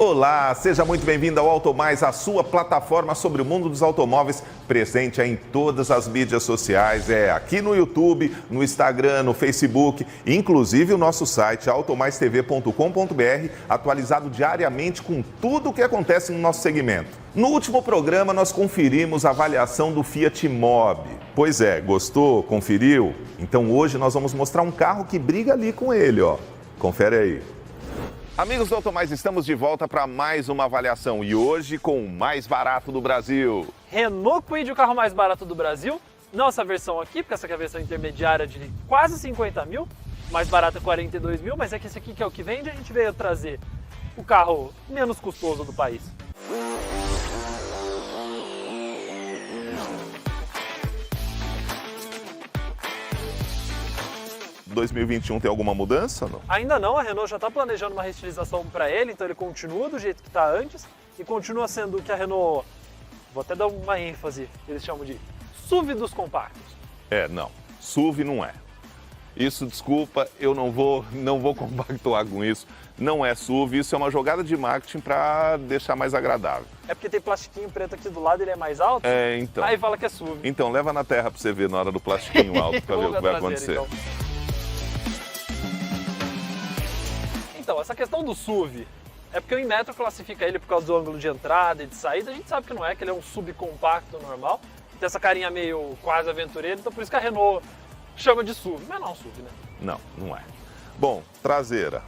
Olá, seja muito bem-vindo ao AutoMais, a sua plataforma sobre o mundo dos automóveis, presente em todas as mídias sociais, aqui no YouTube, no Instagram, no Facebook, inclusive o nosso site automaistv.com.br, atualizado diariamente com tudo o que acontece no nosso segmento. No último programa nós conferimos a avaliação do Fiat Mobi. Pois é, gostou? Conferiu? Então hoje nós vamos mostrar um carro que briga ali com ele, ó. Confere aí. Amigos do AutoMais, estamos de volta para mais uma avaliação e hoje com o mais barato do Brasil. Renault Kwid, o carro mais barato do Brasil. Não essa versão aqui, porque essa aqui é a versão intermediária de quase 50 mil, mais barata 42 mil, mas é que esse aqui que é o que vende, a gente veio trazer o carro menos custoso do país. 2021 tem alguma mudança ou não? Ainda não, a Renault já está planejando uma reestilização para ele, então ele continua do jeito que está antes e continua sendo o que a Renault, vou até dar uma ênfase, eles chamam de SUV dos compactos. Não, SUV não é. Isso, desculpa, eu não vou compactuar com isso. Não é SUV, isso é uma jogada de marketing para deixar mais agradável. É porque tem plastiquinho preto aqui do lado, ele é mais alto? Então. Aí fala que é SUV. Então, leva na terra para você ver na hora do plastiquinho alto, para ver o que vai acontecer. Então. Então, essa questão do SUV é porque o Inmetro classifica ele por causa do ângulo de entrada e de saída. A gente sabe que não é, que ele é um subcompacto normal. Tem essa carinha meio quase aventureira, então por isso que a Renault chama de SUV. Mas não é um SUV, né? Não é. Bom, traseira.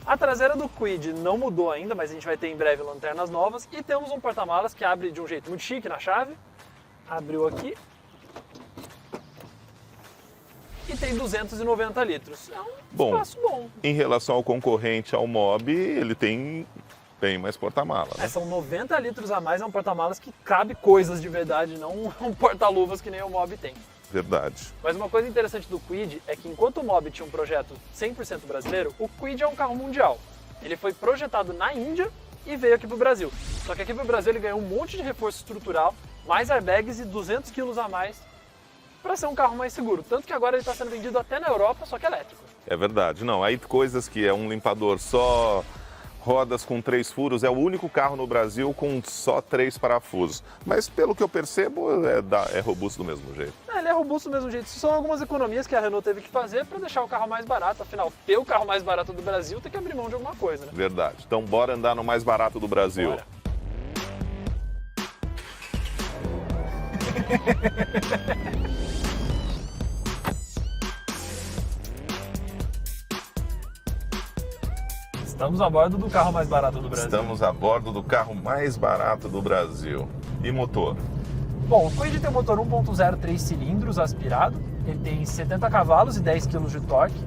A traseira do Kwid não mudou ainda, mas a gente vai ter em breve lanternas novas. E temos um porta-malas que abre de um jeito muito chique na chave. Abriu aqui. E tem 290 litros. É um espaço bom. Em relação ao concorrente, ao Mobi, ele tem bem mais porta-malas. Né? São 90 litros a mais, é um porta-malas que cabe coisas de verdade, não um porta-luvas que nem o Mobi tem. Verdade. Mas uma coisa interessante do Kwid é que enquanto o Mobi tinha um projeto 100% brasileiro, o Kwid é um carro mundial. Ele foi projetado na Índia e veio aqui para o Brasil. Só que aqui para o Brasil ele ganhou um monte de reforço estrutural, mais airbags e 200 quilos a mais para ser um carro mais seguro. Tanto que agora ele está sendo vendido até na Europa, só que elétrico. É verdade. Não, aí coisas que é um limpador só, rodas com 3 furos, é o único carro no Brasil com só 3 parafusos. Mas pelo que eu percebo, é robusto do mesmo jeito. Ele é robusto do mesmo jeito. São algumas economias que a Renault teve que fazer para deixar o carro mais barato. Afinal, ter o carro mais barato do Brasil tem que abrir mão de alguma coisa, né? Verdade. Então bora andar no mais barato do Brasil. Bora. Estamos a bordo do carro mais barato do Brasil. Estamos a bordo do carro mais barato do Brasil. E motor? Bom, o Kwid tem um motor 1.0 3 cilindros aspirado. Ele tem 70 cavalos e 10 kg de torque.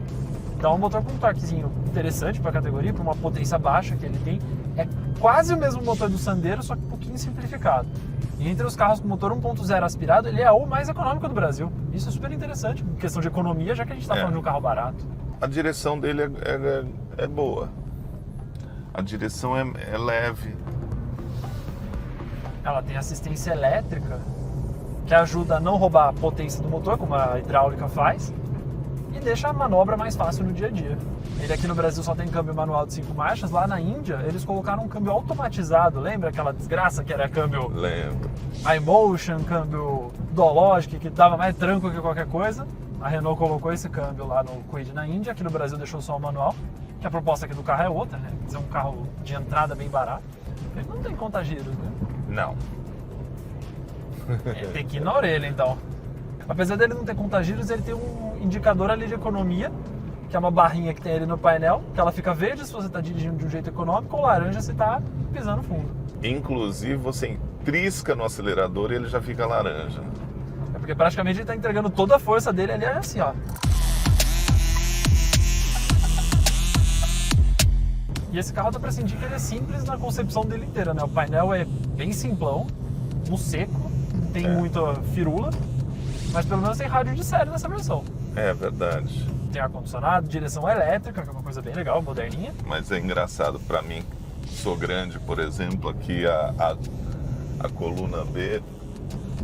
Então é um motor com um torquezinho interessante para a categoria, para uma potência baixa que ele tem. É quase o mesmo motor do Sandero, só que um pouquinho simplificado. E entre os carros com motor 1.0 aspirado, ele é o mais econômico do Brasil. Isso é super interessante, em questão de economia, já que a gente está falando de um carro barato. A direção dele é boa. A direção é leve. Ela tem assistência elétrica, que ajuda a não roubar a potência do motor, como a hidráulica faz, e deixa a manobra mais fácil no dia a dia. Ele aqui no Brasil só tem câmbio manual de 5 marchas, lá na Índia eles colocaram um câmbio automatizado, lembra aquela desgraça que era câmbio Lembro. iMotion, câmbio Dologic, que dava mais tranco que qualquer coisa? A Renault colocou esse câmbio lá no Kwid na Índia, aqui no Brasil deixou só o manual, que a proposta aqui do carro é outra, né? É um carro de entrada bem barato. Ele não tem conta-giros, né? Não. Tem que ir na orelha, então. Apesar dele não ter conta-giros, ele tem um indicador ali de economia, que é uma barrinha que tem ali no painel, que ela fica verde se você está dirigindo de um jeito econômico, ou laranja se está pisando fundo. Inclusive, você trisca no acelerador e ele já fica laranja. É porque praticamente ele está entregando toda a força dele ali, é assim, ó. E esse carro dá pra sentir que ele é simples na concepção dele inteira, né? O painel é bem simplão, no seco, não tem muita firula, mas pelo menos tem rádio de série nessa versão. É verdade. Tem ar-condicionado, direção elétrica, que é uma coisa bem legal, moderninha. Mas é engraçado pra mim, sou grande, por exemplo, aqui a coluna B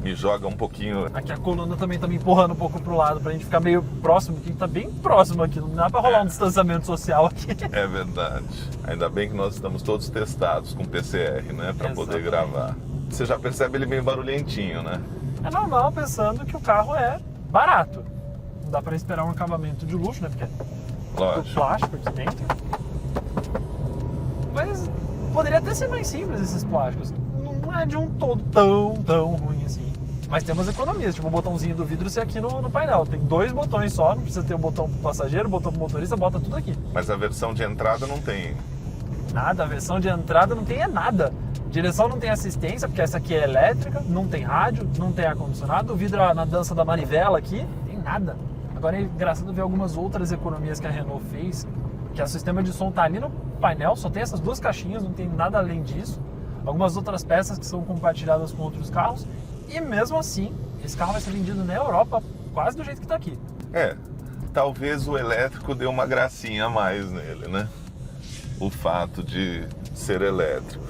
Me joga um pouquinho. Aqui a coluna também tá me empurrando um pouco pro lado, pra gente ficar meio próximo, porque tá bem próximo aqui, não dá pra rolar um distanciamento social aqui. É verdade. Ainda bem que nós estamos todos testados com PCR, né? Pra poder gravar. Você já percebe ele meio barulhentinho, né? É normal, pensando que o carro é barato. Não dá pra esperar um acabamento de luxo, né? Porque é tudo plástico aqui dentro. Mas poderia até ser mais simples esses plásticos. Não é de um todo tão ruim assim. Mas tem umas economias, tipo o botãozinho do vidro ser aqui no painel. Tem 2 botões só, não precisa ter um botão pro passageiro, botão pro motorista, bota tudo aqui. Mas a versão de entrada não tem. Nada, a versão de entrada não tem nada. Direção não tem assistência, porque essa aqui é elétrica, não tem rádio, não tem ar-condicionado, o vidro na dança da manivela aqui, não tem nada. Agora é engraçado ver algumas outras economias que a Renault fez, que o sistema de som tá ali no painel, só tem essas 2 caixinhas, não tem nada além disso. Algumas outras peças que são compartilhadas com outros carros, e mesmo assim, esse carro vai ser vendido na Europa quase do jeito que tá aqui. Talvez o elétrico dê uma gracinha a mais nele, né? O fato de ser elétrico.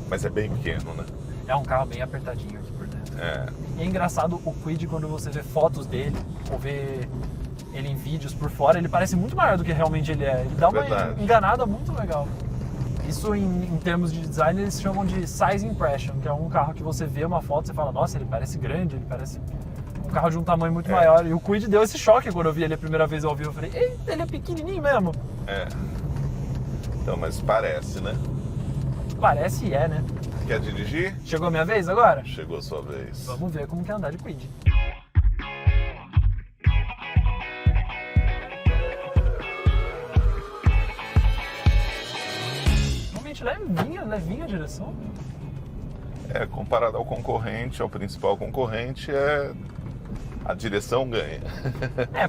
Mas é bem pequeno, né? É um carro bem apertadinho aqui por dentro. E é engraçado o Kwid, quando você vê fotos dele, ou vê ele em vídeos por fora, ele parece muito maior do que realmente ele é. Ele dá uma enganada muito legal. Isso em termos de design eles chamam de size impression, que é um carro que você vê uma foto e você fala, nossa, ele parece grande, ele parece um carro de um tamanho muito maior. E o Kwid deu esse choque quando eu vi ele a primeira vez ao vivo. Eu falei, eita, ele é pequenininho mesmo. Então, mas parece, né? Parece e é, né? Quer dirigir? Chegou a minha vez agora? Chegou a sua vez. Vamos ver como que é andar de Kwid. Realmente levinha a direção. Comparado ao concorrente, ao principal concorrente, a direção ganha.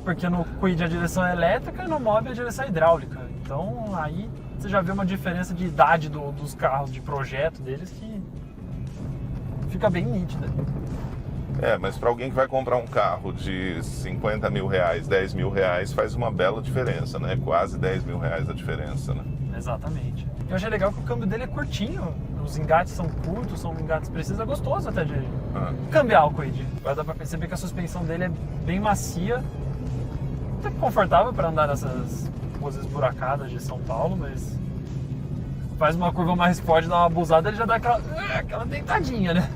Porque no Kwid a direção é elétrica e no Mobi a direção é hidráulica. Então aí você já vê uma diferença de idade dos carros, de projeto deles, que fica bem nítida. Mas para alguém que vai comprar um carro de 50 mil reais, 10 mil reais, faz uma bela diferença, né? Quase 10 mil reais a diferença, né? Exatamente. Eu achei legal que o câmbio dele é curtinho, os engates são curtos, são engates precisos, é gostoso até de cambiar o Kwid. Agora dá pra perceber que a suspensão dele é bem macia, até confortável para andar nessas ruas esburacadas de São Paulo, mas faz uma curva mais forte, dá uma abusada, ele já dá aquela deitadinha, né?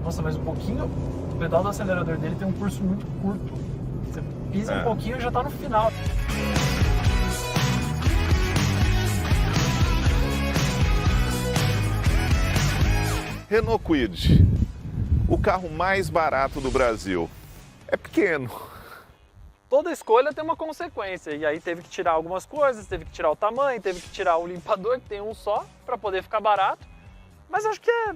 Nossa, mas um pouquinho, o pedal do acelerador dele tem um curso muito curto. Você pisa um pouquinho e já tá no final. Renault Kwid, o carro mais barato do Brasil. É pequeno. Toda escolha tem uma consequência, e aí teve que tirar algumas coisas, teve que tirar o tamanho, teve que tirar o limpador, que tem um só, para poder ficar barato. Mas acho que é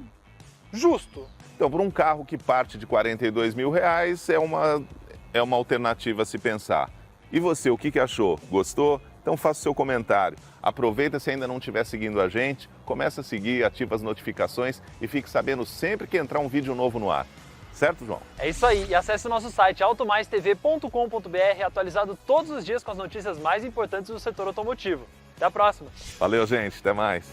justo. Então, por um carro que parte de 42 mil reais, é uma alternativa a se pensar. E você, o que achou? Gostou? Então faça o seu comentário. Aproveita, se ainda não estiver seguindo a gente, começa a seguir, ativa as notificações e fique sabendo sempre que entrar um vídeo novo no ar. Certo, João? É isso aí. E acesse o nosso site automaistv.com.br, atualizado todos os dias com as notícias mais importantes do setor automotivo. Até a próxima. Valeu, gente. Até mais.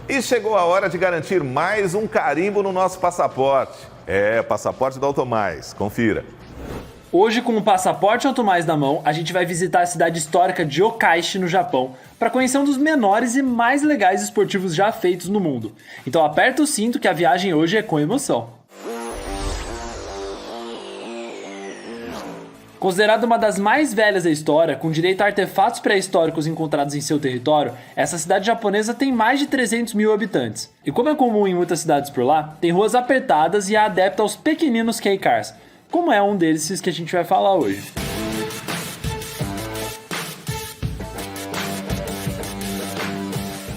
E chegou a hora de garantir mais um carimbo no nosso passaporte. Passaporte da Automais. Confira. Hoje, com o passaporte Automais na mão, a gente vai visitar a cidade histórica de Yokkaichi, no Japão, para conhecer um dos menores e mais legais esportivos já feitos no mundo. Então aperta o cinto que a viagem hoje é com emoção. Considerada uma das mais velhas da história, com direito a artefatos pré-históricos encontrados em seu território, essa cidade japonesa tem mais de 300 mil habitantes. E como é comum em muitas cidades por lá, tem ruas apertadas e é adepta aos pequeninos K-Cars, como é um desses que a gente vai falar hoje.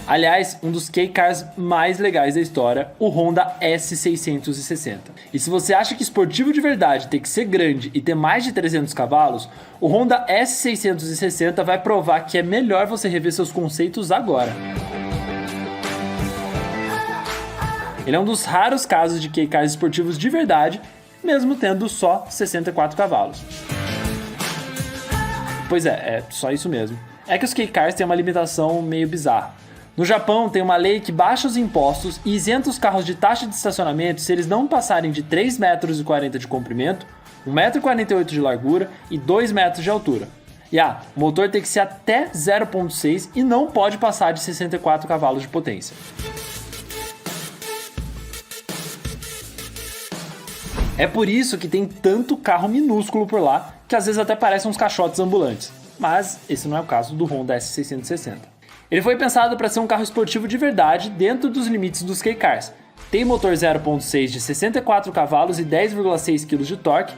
Aliás, um dos K-Cars mais legais da história, o Honda S660. E se você acha que esportivo de verdade tem que ser grande e ter mais de 300 cavalos, o Honda S660 vai provar que é melhor você rever seus conceitos agora. Ele é um dos raros casos de K-Cars esportivos de verdade, mesmo tendo só 64 cavalos. Pois é só isso mesmo. É que os K-Cars têm uma limitação meio bizarra. No Japão, tem uma lei que baixa os impostos e isenta os carros de taxa de estacionamento se eles não passarem de 3,40 metros de comprimento, 1,48 m de largura e 2 metros de altura. E o motor tem que ser até 0,6 e não pode passar de 64 cavalos de potência. É por isso que tem tanto carro minúsculo por lá, que às vezes até parecem uns caixotes ambulantes. Mas esse não é o caso do Honda S660. Ele foi pensado para ser um carro esportivo de verdade dentro dos limites dos K-Cars. Tem motor 0.6 de 64 cavalos e 10,6 kg de torque.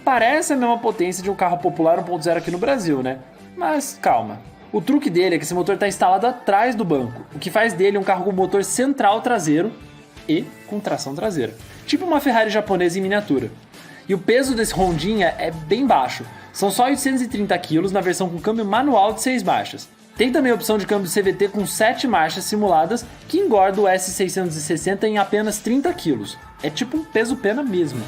Parece a mesma potência de um carro popular 1.0 aqui no Brasil, né? Mas calma. O truque dele é que esse motor está instalado atrás do banco, o que faz dele um carro com motor central traseiro e com tração traseira. Tipo uma Ferrari japonesa em miniatura. E o peso desse Hondinha é bem baixo. São só 830 kg na versão com câmbio manual de 6 marchas. Tem também a opção de câmbio CVT com 7 marchas simuladas, que engorda o S660 em apenas 30 kg. É tipo um peso-pena mesmo.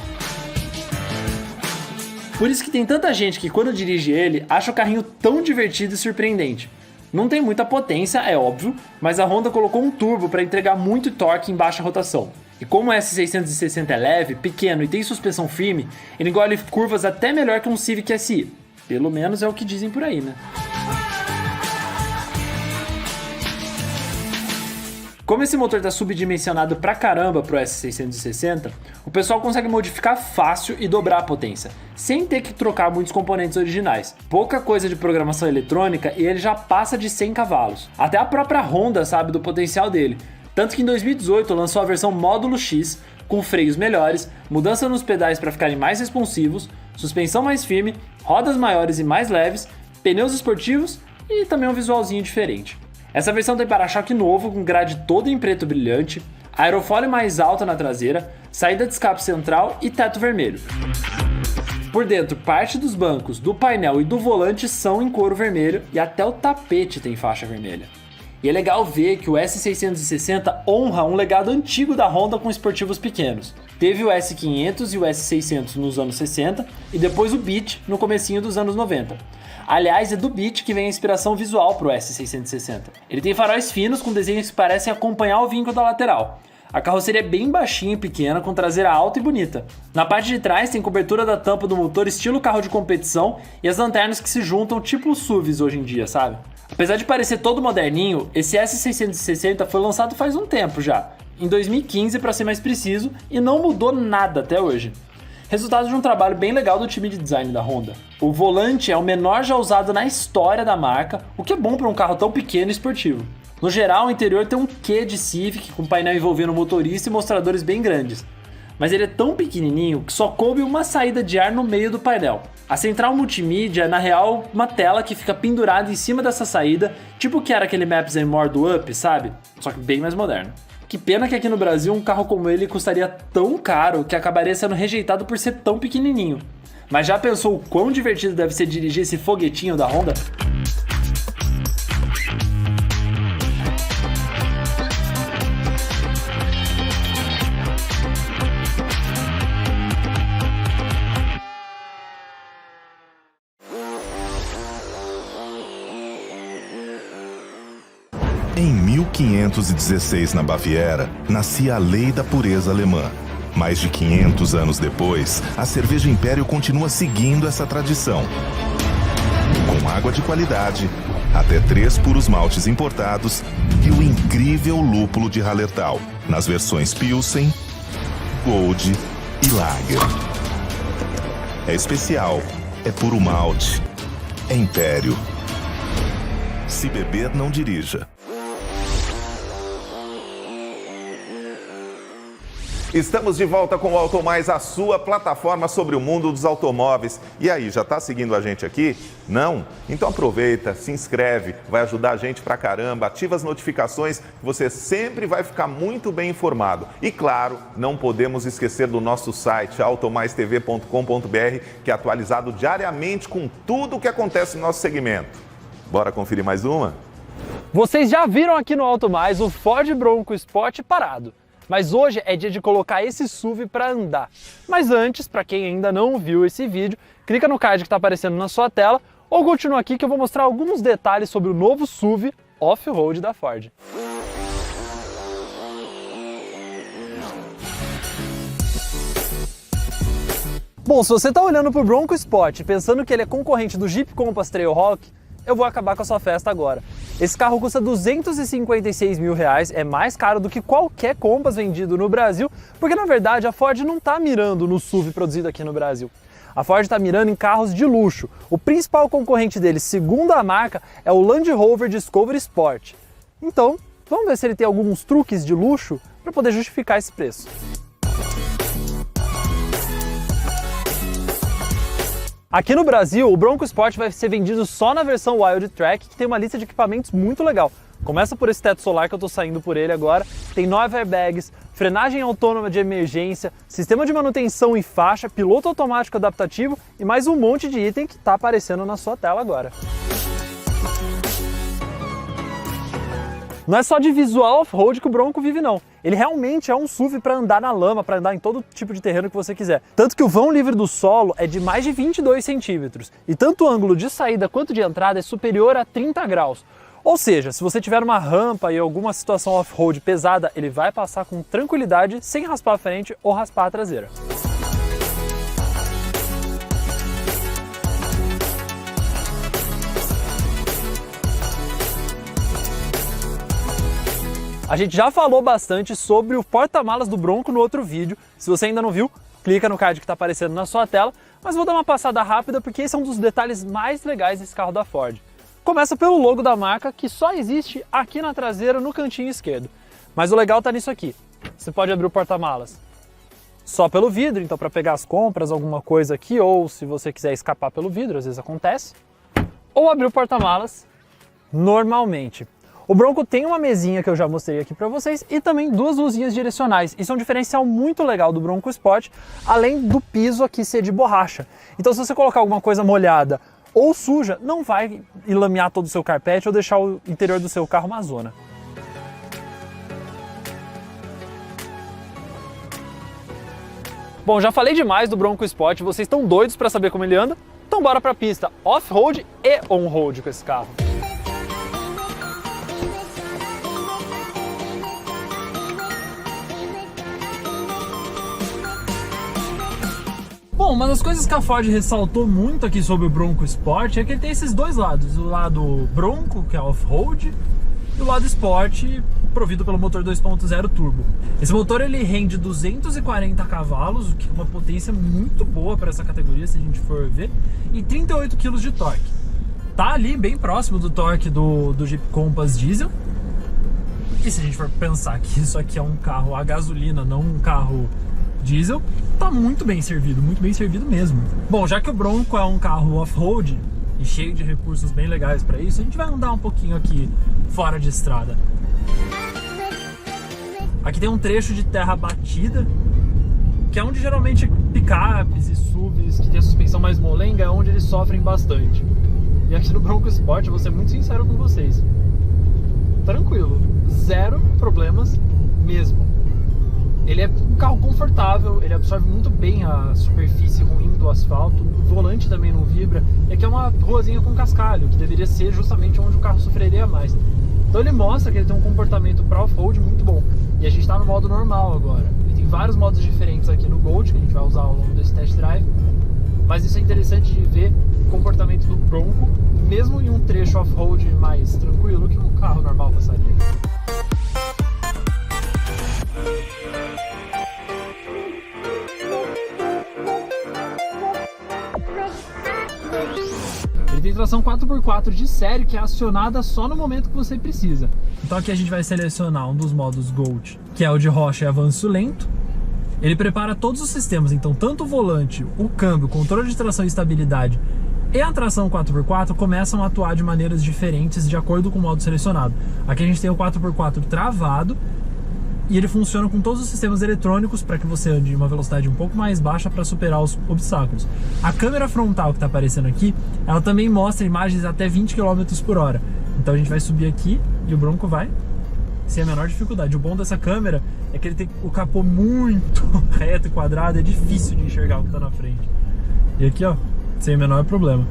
Por isso que tem tanta gente que quando dirige ele, acha o carrinho tão divertido e surpreendente. Não tem muita potência, é óbvio, mas a Honda colocou um turbo para entregar muito torque em baixa rotação. E como o S660 é leve, pequeno e tem suspensão firme, ele engole curvas até melhor que um Civic SI. Pelo menos é o que dizem por aí, né? Como esse motor está subdimensionado pra caramba pro S660, o pessoal consegue modificar fácil e dobrar a potência, sem ter que trocar muitos componentes originais. Pouca coisa de programação eletrônica e ele já passa de 100 cavalos. Até a própria Honda sabe do potencial dele, tanto que em 2018 lançou a versão Módulo X, com freios melhores, mudança nos pedais para ficarem mais responsivos, suspensão mais firme, rodas maiores e mais leves, pneus esportivos e também um visualzinho diferente. Essa versão tem para-choque novo com grade toda em preto brilhante, aerofólio mais alta na traseira, saída de escape central e teto vermelho. Por dentro, parte dos bancos, do painel e do volante são em couro vermelho e até o tapete tem faixa vermelha. E é legal ver que o S660 honra um legado antigo da Honda com esportivos pequenos. Teve o S500 e o S600 nos anos 60 e depois o Beat no comecinho dos anos 90. Aliás, é do Beat que vem a inspiração visual para o S660. Ele tem faróis finos com desenhos que parecem acompanhar o vinco da lateral. A carroceria é bem baixinha e pequena, com traseira alta e bonita. Na parte de trás tem cobertura da tampa do motor estilo carro de competição e as lanternas que se juntam tipo os SUVs hoje em dia, sabe? Apesar de parecer todo moderninho, esse S660 foi lançado faz um tempo já, em 2015 para ser mais preciso, e não mudou nada até hoje. Resultado de um trabalho bem legal do time de design da Honda. O volante é o menor já usado na história da marca, o que é bom para um carro tão pequeno e esportivo. No geral, o interior tem um quê de Civic, com painel envolvendo o motorista e mostradores bem grandes. Mas ele é tão pequenininho que só coube uma saída de ar no meio do painel. A central multimídia é, na real, uma tela que fica pendurada em cima dessa saída, tipo que era aquele Maps & More do Up, sabe? Só que bem mais moderno. Que pena que aqui no Brasil um carro como ele custaria tão caro que acabaria sendo rejeitado por ser tão pequenininho. Mas já pensou o quão divertido deve ser dirigir esse foguetinho da Honda? Em 1516, na Baviera, nascia a Lei da Pureza Alemã. Mais de 500 anos depois, a cerveja Império continua seguindo essa tradição. Com água de qualidade, até 3 puros maltes importados e o incrível lúpulo de Hallertau, nas versões Pilsen, Gold e Lager. É especial, é puro malte, é Império. Se beber, não dirija. Estamos de volta com o Automais, a sua plataforma sobre o mundo dos automóveis. E aí, já está seguindo a gente aqui? Não? Então aproveita, se inscreve, vai ajudar a gente pra caramba, ativa as notificações, que você sempre vai ficar muito bem informado. E claro, não podemos esquecer do nosso site, automaistv.com.br, que é atualizado diariamente com tudo o que acontece no nosso segmento. Bora conferir mais uma? Vocês já viram aqui no Automais o Ford Bronco Sport parado. Mas hoje é dia de colocar esse SUV para andar. Mas antes, para quem ainda não viu esse vídeo, clica no card que está aparecendo na sua tela ou continua aqui que eu vou mostrar alguns detalhes sobre o novo SUV off-road da Ford. Bom, se você está olhando para o Bronco Sport pensando que ele é concorrente do Jeep Compass Trailhawk, eu vou acabar com a sua festa agora. Esse carro custa R$256 mil, é mais caro do que qualquer Compass vendido no Brasil, porque na verdade a Ford não está mirando no SUV produzido aqui no Brasil. A Ford está mirando em carros de luxo. O principal concorrente dele, segundo a marca, é o Land Rover Discovery Sport. Então, vamos ver se ele tem alguns truques de luxo para poder justificar esse preço. Aqui no Brasil, o Bronco Sport vai ser vendido só na versão Wildtrak, que tem uma lista de equipamentos muito legal. Começa por esse teto solar que eu estou saindo por ele agora, tem 9 airbags, frenagem autônoma de emergência, sistema de manutenção e faixa, piloto automático adaptativo e mais um monte de item que está aparecendo na sua tela agora. Não é só de visual off-road que o Bronco vive não. Ele realmente é um SUV para andar na lama, para andar em todo tipo de terreno que você quiser. Tanto que o vão livre do solo é de mais de 22 centímetros. E tanto o ângulo de saída quanto de entrada é superior a 30 graus. Ou seja, se você tiver uma rampa e alguma situação off-road pesada, ele vai passar com tranquilidade, sem raspar a frente ou raspar a traseira. A gente já falou bastante sobre o porta-malas do Bronco no outro vídeo. Se você ainda não viu, clica no card que está aparecendo na sua tela, mas vou dar uma passada rápida porque esse é um dos detalhes mais legais desse carro da Ford. Começa pelo logo da marca, que só existe aqui na traseira, no cantinho esquerdo. Mas o legal tá nisso aqui. Você pode abrir o porta-malas só pelo vidro, então para pegar as compras, alguma coisa aqui, ou se você quiser escapar pelo vidro, às vezes acontece. Ou abrir o porta-malas normalmente. O Bronco tem uma mesinha que eu já mostrei aqui para vocês e também duas luzinhas direcionais. Isso é um diferencial muito legal do Bronco Sport, além do piso aqui ser de borracha. Então se você colocar alguma coisa molhada ou suja, não vai enlamear todo o seu carpete ou deixar o interior do seu carro uma zona. Bom, já falei demais do Bronco Sport, vocês estão doidos para saber como ele anda? Então bora pra pista, off-road e on-road com esse carro. Bom, uma das coisas que a Ford ressaltou muito aqui sobre o Bronco Sport é que ele tem esses dois lados, o lado Bronco, que é off-road, e o lado Sport, provido pelo motor 2.0 turbo. Esse motor ele rende 240 cavalos, o que é uma potência muito boa para essa categoria, se a gente for ver, e 38 kg de torque. Tá ali bem próximo do torque do Jeep Compass diesel. E se a gente for pensar que isso aqui é um carro a gasolina, não um carro diesel, tá muito bem servido mesmo. Bom, já que o Bronco é um carro off-road e cheio de recursos bem legais para isso, a gente vai andar um pouquinho aqui fora de estrada. Aqui tem um trecho de terra batida, que é onde geralmente picapes e SUVs que tem a suspensão mais molenga é onde eles sofrem bastante. E aqui no Bronco Sport, eu vou ser muito sincero com vocês, tranquilo, zero problemas mesmo. Ele é um carro confortável, ele absorve muito bem a superfície ruim do asfalto, o volante também não vibra, e aqui é uma ruazinha com cascalho, que deveria ser justamente onde o carro sofreria mais. Então ele mostra que ele tem um comportamento para off-road muito bom. E a gente está no modo normal agora. Ele tem vários modos diferentes aqui no Gold, que a gente vai usar ao longo desse test drive, mas isso é interessante de ver o comportamento do Bronco, mesmo em um trecho off-road mais tranquilo, que um carro normal passaria. Ele tem tração 4x4 de série que é acionada só no momento que você precisa. Então aqui a gente vai selecionar um dos modos Gold, que é o de rocha e avanço lento. Ele prepara todos os sistemas, então tanto o volante, o câmbio, o controle de tração e estabilidade e a tração 4x4 começam a atuar de maneiras diferentes de acordo com o modo selecionado. Aqui a gente tem o 4x4 travado, e ele funciona com todos os sistemas eletrônicos para que você ande em uma velocidade um pouco mais baixa para superar os obstáculos. A câmera frontal que está aparecendo aqui, ela também mostra imagens até 20 km por hora. Então a gente vai subir aqui e o Bronco vai sem a menor dificuldade. O bom dessa câmera é que ele tem o capô muito reto e quadrado, é difícil de enxergar o que está na frente. E aqui, ó, sem o menor problema.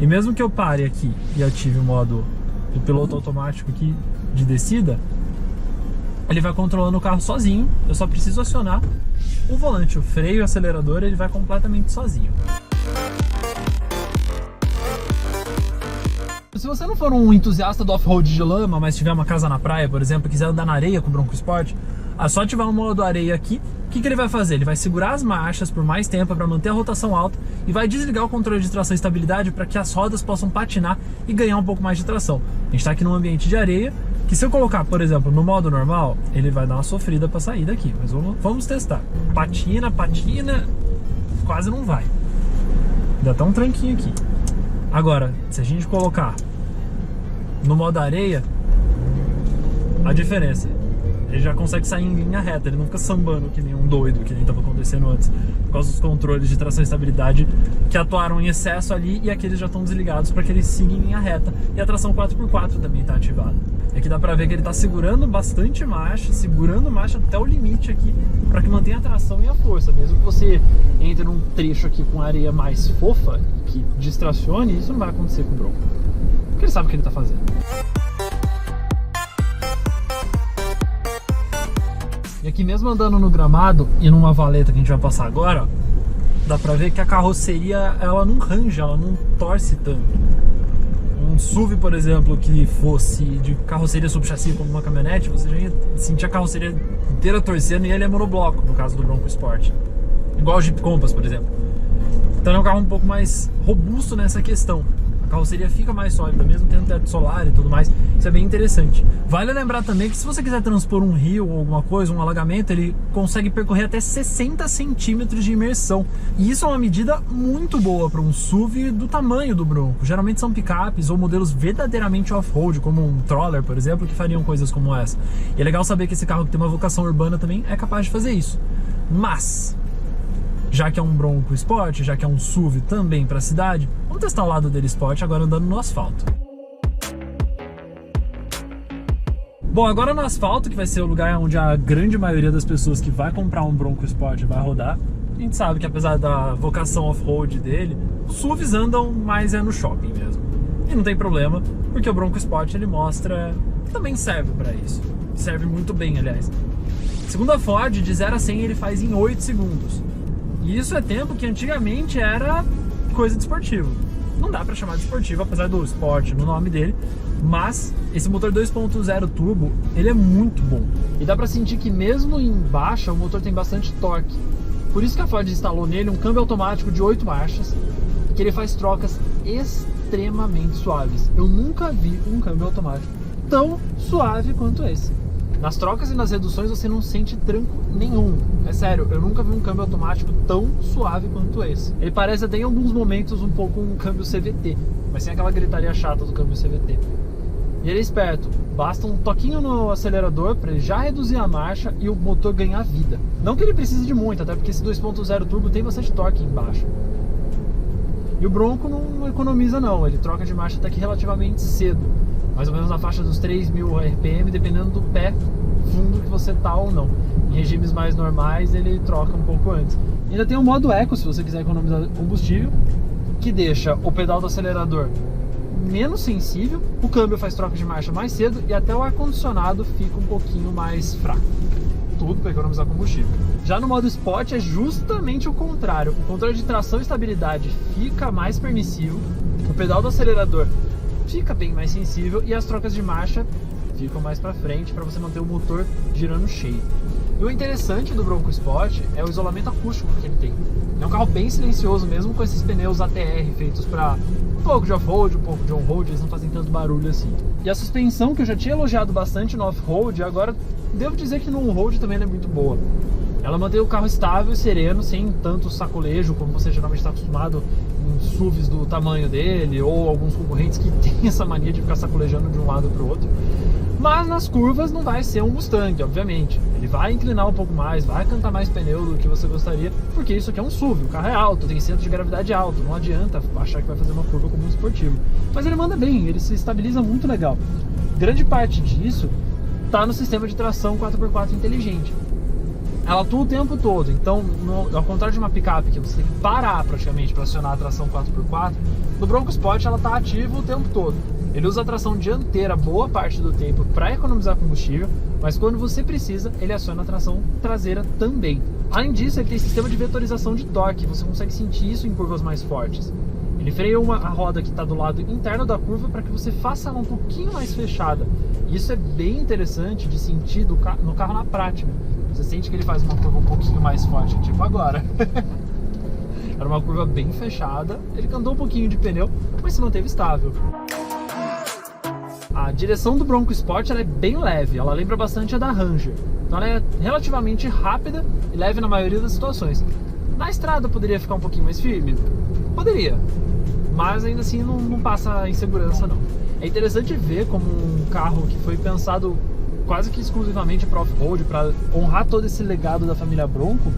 E mesmo que eu pare aqui e ative o modo do piloto automático aqui de descida, ele vai controlando o carro sozinho. Eu só preciso acionar o volante, o freio e o acelerador, ele vai completamente sozinho. Se você não for um entusiasta do off-road de lama, mas tiver uma casa na praia, por exemplo, e quiser andar na areia com o Bronco Sport, é só ativar o modo areia aqui. O que ele vai fazer? Ele vai segurar as marchas por mais tempo para manter a rotação alta e vai desligar o controle de tração e estabilidade para que as rodas possam patinar e ganhar um pouco mais de tração. A gente está aqui num ambiente de areia, que se eu colocar, por exemplo, no modo normal, ele vai dar uma sofrida para sair daqui, mas vamos testar. Patina, quase não vai. Dá até um tranquinho aqui. Agora, se a gente colocar no modo areia, a diferença, ele já consegue sair em linha reta, ele não fica sambando que nem um doido, que nem estava acontecendo antes, por causa dos controles de tração e estabilidade que atuaram em excesso ali, e aqueles já estão desligados para que ele siga em linha reta, e a tração 4x4 também está ativada. Aqui dá para ver que ele está segurando bastante marcha, até o limite aqui, para que mantenha a tração e a força. Mesmo que você entre num trecho aqui com areia mais fofa, que distracione, isso não vai acontecer com o Bronco, porque ele sabe o que ele está fazendo. E aqui mesmo andando no gramado e numa valeta que a gente vai passar agora, dá pra ver que a carroceria, ela não ranja, ela não torce tanto. Um SUV, por exemplo, que fosse de carroceria subchassi como uma caminhonete, você já ia sentir a carroceria inteira torcendo, e ele é monobloco, no caso do Bronco Sport. Igual o Jeep Compass, por exemplo. Então é um carro um pouco mais robusto nessa questão. A carroceria fica mais sólida, mesmo tendo teto solar e tudo mais. Isso é bem interessante. Vale lembrar também que se você quiser transpor um rio ou alguma coisa, um alagamento, ele consegue percorrer até 60 centímetros de imersão. E isso é uma medida muito boa para um SUV do tamanho do Bronco. Geralmente são picapes ou modelos verdadeiramente off-road, como um Troller, por exemplo, que fariam coisas como essa. E é legal saber que esse carro que tem uma vocação urbana também é capaz de fazer isso. Mas, já que é um Bronco Sport, já que é um SUV também para a cidade, vamos testar o lado dele Sport agora andando no asfalto. Bom, agora no asfalto, que vai ser o lugar onde a grande maioria das pessoas que vai comprar um Bronco Sport vai rodar, a gente sabe que apesar da vocação off-road dele, os SUVs andam mais no shopping mesmo. E não tem problema, porque o Bronco Sport ele mostra que também serve para isso. Serve muito bem, aliás. Segundo a Ford, de 0 a 100 ele faz em 8 segundos. E isso é tempo que antigamente era coisa de esportivo. Não dá pra chamar de esportivo, apesar do Sport no nome dele, mas esse motor 2.0 turbo, ele é muito bom. E dá pra sentir que mesmo em baixa, o motor tem bastante torque. Por isso que a Ford instalou nele um câmbio automático de 8 marchas, que ele faz trocas extremamente suaves. Eu nunca vi um câmbio automático tão suave quanto esse. Nas trocas e nas reduções você não sente tranco nenhum. É sério, eu nunca vi um câmbio automático tão suave quanto esse. Ele parece até em alguns momentos um pouco um câmbio CVT, mas sem aquela gritaria chata do câmbio CVT. E ele é esperto, basta um toquinho no acelerador para ele já reduzir a marcha e o motor ganhar vida. Não que ele precise de muito, até porque esse 2.0 turbo tem bastante torque embaixo. E o Bronco não economiza não, ele troca de marcha até que relativamente cedo. Mais ou menos na faixa dos 3.000 RPM, dependendo do pé fundo que você tá ou não. Em regimes mais normais, ele troca um pouco antes. E ainda tem o modo Eco, se você quiser economizar combustível, que deixa o pedal do acelerador menos sensível, o câmbio faz troca de marcha mais cedo e até o ar-condicionado fica um pouquinho mais fraco. Tudo para economizar combustível. Já no modo Sport é justamente o contrário. O controle de tração e estabilidade fica mais permissivo, o pedal do acelerador fica bem mais sensível e as trocas de marcha ficam mais para frente para você manter o motor girando cheio. E o interessante do Bronco Sport é o isolamento acústico que ele tem. É um carro bem silencioso, mesmo com esses pneus ATR feitos para um pouco de off-road, um pouco de on-road, eles não fazem tanto barulho assim. E a suspensão, que eu já tinha elogiado bastante no off-road, agora devo dizer que no on-road também é muito boa. Ela mantém o carro estável e sereno, sem tanto sacolejo como você geralmente está acostumado em SUVs do tamanho dele, ou alguns concorrentes que têm essa mania de ficar sacolejando de um lado para o outro. Mas nas curvas não vai ser um Mustang, obviamente. Ele vai inclinar um pouco mais, vai cantar mais pneu do que você gostaria, porque isso aqui é um SUV, o carro é alto, tem centro de gravidade alto, não adianta achar que vai fazer uma curva como um esportivo. Mas ele manda bem, ele se estabiliza muito legal. Grande parte disso está no sistema de tração 4x4 inteligente. Ela atua o tempo todo, então ao contrário de uma picape que você tem que parar praticamente para acionar a tração 4x4, no Bronco Sport ela está ativa o tempo todo. Ele usa a tração dianteira boa parte do tempo para economizar combustível, mas quando você precisa, ele aciona a tração traseira também. Além disso, ele tem sistema de vetorização de torque, você consegue sentir isso em curvas mais fortes. Ele freia a roda que está do lado interno da curva para que você faça ela um pouquinho mais fechada. Isso é bem interessante de sentir no carro na prática. Você sente que ele faz uma curva um pouquinho mais forte, tipo agora. Era uma curva bem fechada, ele cantou um pouquinho de pneu, mas se manteve estável. A direção do Bronco Sport ela é bem leve, ela lembra bastante a da Ranger. Então ela é relativamente rápida e leve na maioria das situações. Na estrada poderia ficar um pouquinho mais firme? Poderia, mas ainda assim não passa insegurança não. É interessante ver como um carro que foi pensado quase que exclusivamente para off-road, para honrar todo esse legado da família Bronco,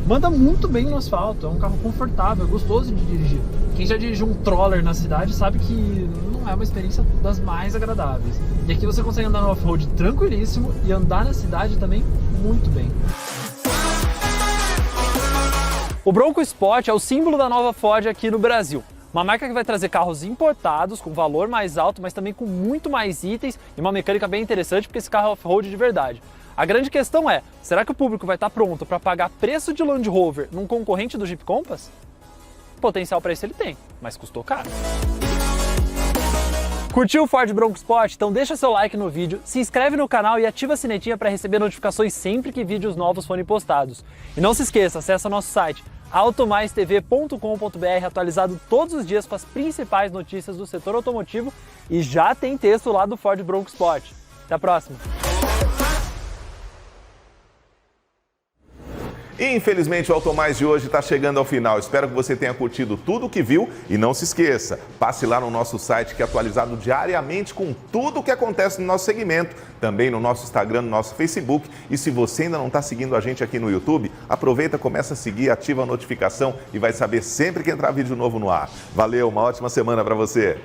manda muito bem no asfalto, é um carro confortável, é gostoso de dirigir. Quem já dirigiu um Troller na cidade sabe que não é uma experiência das mais agradáveis. E aqui você consegue andar no off-road tranquilíssimo e andar na cidade também muito bem. O Bronco Sport é o símbolo da nova Ford aqui no Brasil. Uma marca que vai trazer carros importados com valor mais alto, mas também com muito mais itens e uma mecânica bem interessante, porque esse carro é off-road de verdade. A grande questão é, será que o público vai estar pronto para pagar preço de Land Rover num concorrente do Jeep Compass? Potencial para isso ele tem, mas custou caro. Curtiu o Ford Bronco Sport? Então deixa seu like no vídeo, se inscreve no canal e ativa a sinetinha para receber notificações sempre que vídeos novos forem postados. E não se esqueça, acessa nosso site automaistv.com.br, atualizado todos os dias com as principais notícias do setor automotivo, e já tem texto lá do Ford Bronco Sport. Até a próxima! E infelizmente o AutoMais de hoje está chegando ao final. Espero que você tenha curtido tudo o que viu e não se esqueça, passe lá no nosso site que é atualizado diariamente com tudo o que acontece no nosso segmento, também no nosso Instagram, no nosso Facebook. E se você ainda não está seguindo a gente aqui no YouTube, aproveita, começa a seguir, ativa a notificação e vai saber sempre que entrar vídeo novo no ar. Valeu, uma ótima semana para você!